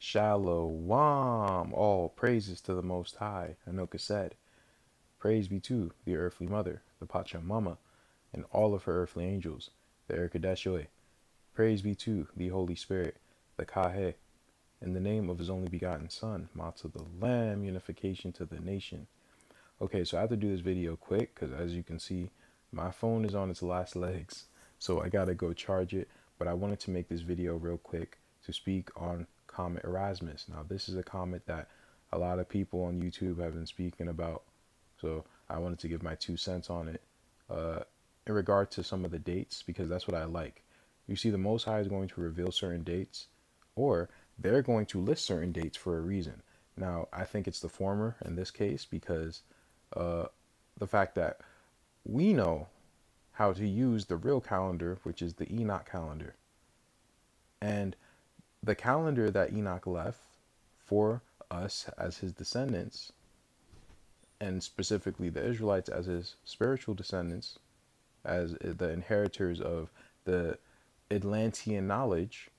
Shalom, all praises to the Most High. Enoch said, praise be to the earthly mother, the Pachamama, and all of her earthly angels, the Erkadeshoe. Praise be to the Holy Spirit, the Kahe, in the name of his only begotten Son, Motsah the Lamb, unification to the nation. Okay, so I have to do this video quick because as you can see, my phone is on its last legs. So I gotta go charge it, but I wanted to make this video real quick to speak on Comet Erasmus. Now, this is a comet that a lot of people on YouTube have been speaking about. So I wanted to give my 2 cents on it in regard to some of the dates, because that's what I like. You see, the Most High is going to reveal certain dates, or they're going to list certain dates for a reason. Now, I think it's the former in this case because the fact that we know how to use the real calendar, which is the Enoch calendar. And the calendar that Enoch left for us as his descendants, and specifically the Israelites as his spiritual descendants, as the inheritors of the Atlantean knowledge,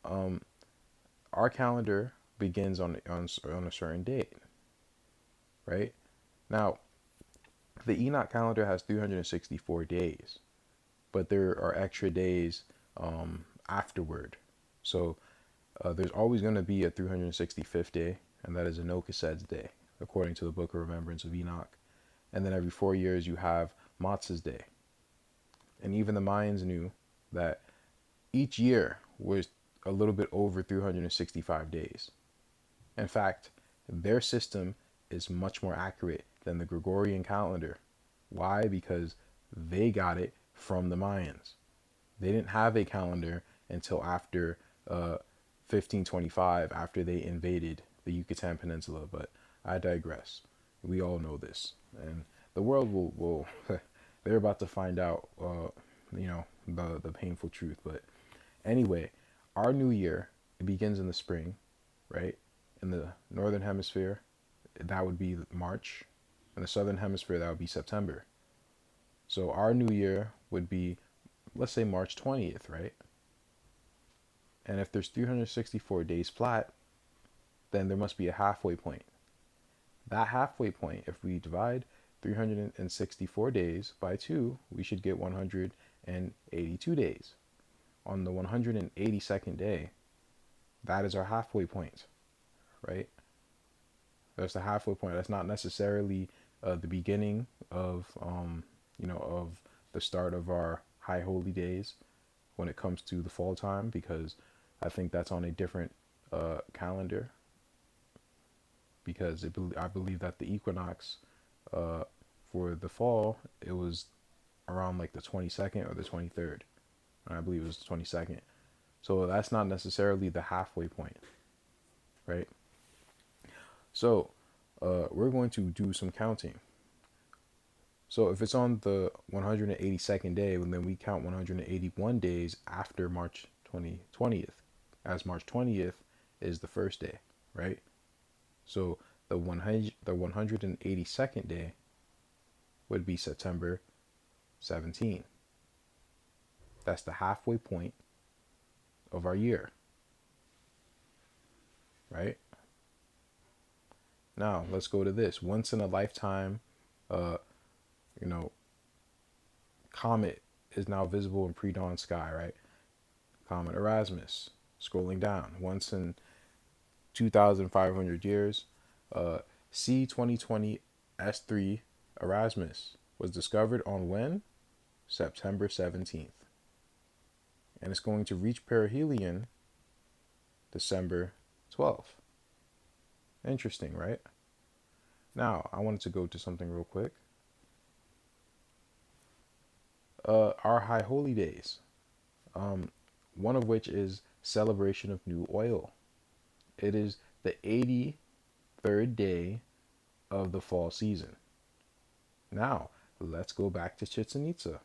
our calendar begins on a certain date, right? Now, the Enoch calendar has 364 days, but there are extra days afterward. So there's always going to be a 365th day, and that is Enoch's day, according to the Book of Remembrance of Enoch. And then every 4 years you have Motsah's day. And even the Mayans knew that each year was a little bit over 365 days. In fact, their system is much more accurate than the Gregorian calendar. Why? Because they got it from the Mayans. They didn't have a calendar until after 1525, after they invaded the Yucatan Peninsula. But I digress. We all know this. And the world will they're about to find out, the painful truth. But anyway, our new year, it begins in the spring, right? In the northern hemisphere, that would be March. In the southern hemisphere, that would be September. So our new year would be, let's say, March 20th, right? And if there's 364 days flat, then there must be a halfway point. That halfway point, if we divide 364 days by 2, we should get 182 days. On the 182nd day, that is our halfway point, right? That's the halfway point. That's not necessarily the beginning of, of the start of our high holy days when it comes to the fall time, because I think that's on a different calendar. Because I believe that the equinox for the fall, it was around like the 22nd or the 23rd. I believe it was the 22nd. So that's not necessarily the halfway point, right? So we're going to do some counting. So if it's on the 182nd day, then we count 181 days after March 20th, as March 20th is the first day, right? So the 182nd day would be September 17. That's the halfway point of our year, right? Now let's go to this once in a lifetime. Comet is now visible in pre-dawn sky, right? Comet Erasmus, scrolling down, once in 2,500 years. C2020 S3 Erasmus was discovered on when? September 17th. And it's going to reach perihelion December 12th. Interesting, right? Now, I wanted to go to something real quick. Our high holy days, one of which is celebration of new oil. It is the 83rd day of the fall season. Now, let's go back to Chichen Itza.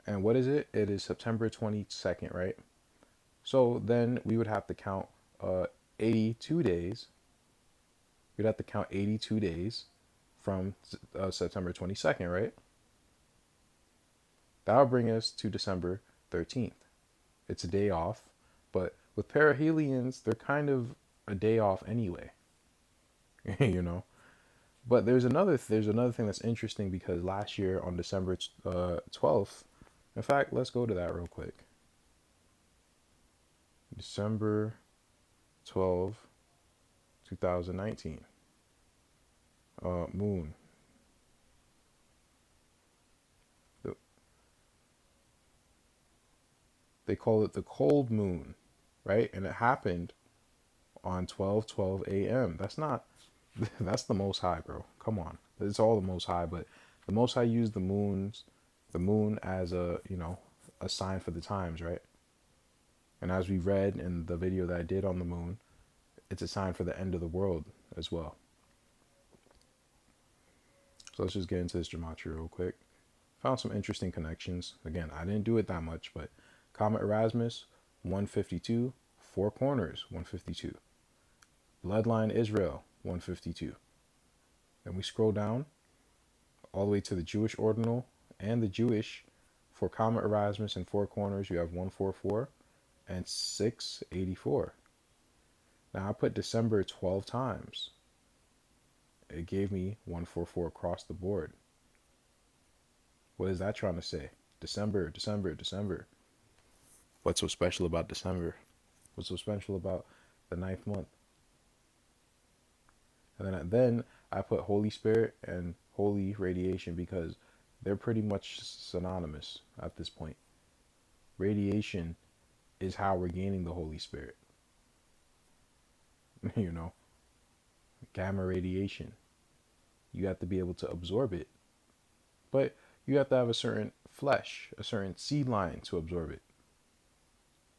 And what is it? It is September 22nd, right? So then we would have to count 82 days. We'd have to count 82 days from September 22nd, right? That'll bring us to December 13th. It's a day off, but with perihelions, they're kind of a day off anyway, you know. But there's another thing that's interesting because last year on December 12th, in fact, let's go to that real quick. December 12, 2019. Moon. They call it the cold moon, right? And it happened on 12:12 a.m. That's not that's the Most High, bro. Come on. It's all the Most High, but the Most High used the moon as a sign for the times, right? And as we read in the video that I did on the moon, it's a sign for the end of the world as well. So let's just get into this gematria real quick. Found some interesting connections. Again, I didn't do it that much, but Comet Erasmus, 152. Four Corners, 152. Bloodline Israel, 152. Then we scroll down all the way to the Jewish ordinal and the Jewish. For Comet Erasmus and Four Corners, you have 144 and 684. Now I put December 12 times. It gave me 144 across the board. What is that trying to say? December, December, December. What's so special about December? What's so special about the 9th month? And then I put Holy Spirit and Holy Radiation because they're pretty much synonymous at this point. Radiation is how we're gaining the Holy Spirit. You know, gamma radiation. You have to be able to absorb it, but you have to have a certain flesh, a certain seed line to absorb it.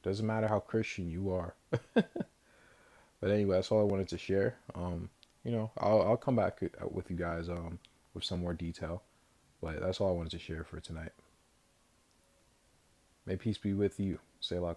Doesn't matter how Christian you are. But anyway, that's all I wanted to share. I'll come back with you guys with some more detail. But that's all I wanted to share for tonight. May peace be with you. Selah.